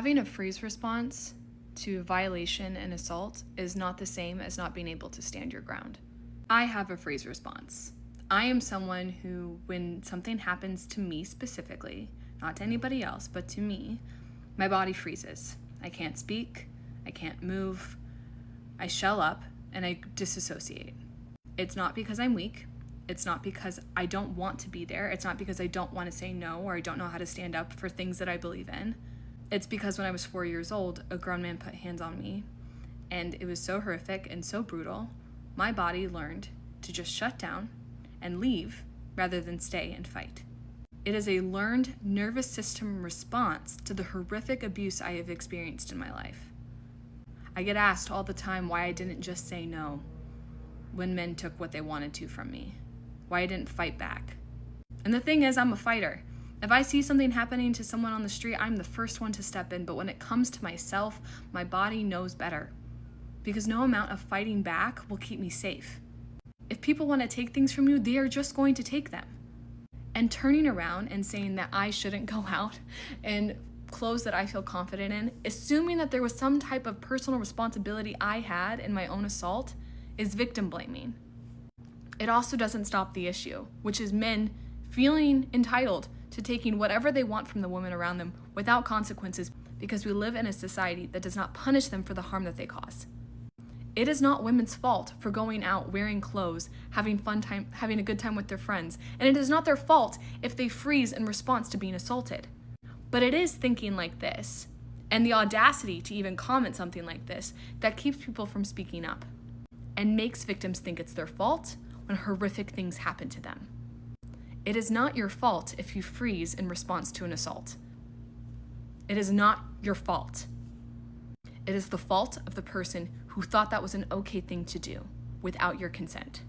Having a freeze response to violation and assault is not the same as not being able to stand your ground. I have a freeze response. I am someone who, when something happens to me specifically, not to anybody else, but to me, my body freezes. I can't speak, I can't move, I shell up, and I disassociate. It's not because I'm weak. It's not because I don't want to be there. It's not because I don't want to say no or I don't know how to stand up for things that I believe in. It's because when I was 4 years old, a grown man put hands on me, and it was so horrific and so brutal, my body learned to just shut down and leave rather than stay and fight. It is a learned nervous system response to the horrific abuse I have experienced in my life. I get asked all the time why I didn't just say no when men took what they wanted to from me, why I didn't fight back. And the thing is, I'm a fighter. If I see something happening to someone on the street, I'm the first one to step in. But when it comes to myself, my body knows better. Because no amount of fighting back will keep me safe. If people want to take things from you, they are just going to take them. And turning around and saying that I shouldn't go out and clothes that I feel confident in, assuming that there was some type of personal responsibility I had in my own assault, is victim blaming. It also doesn't stop the issue, which is men feeling entitled to taking whatever they want from the women around them without consequences because we live in a society that does not punish them for the harm that they cause. It is not women's fault for going out, wearing clothes, having a good time with their friends, and it is not their fault if they freeze in response to being assaulted. But it is thinking like this, and the audacity to even comment something like this, that keeps people from speaking up and makes victims think it's their fault when horrific things happen to them. It is not your fault if you freeze in response to an assault. It is not your fault. It is the fault of the person who thought that was an okay thing to do without your consent.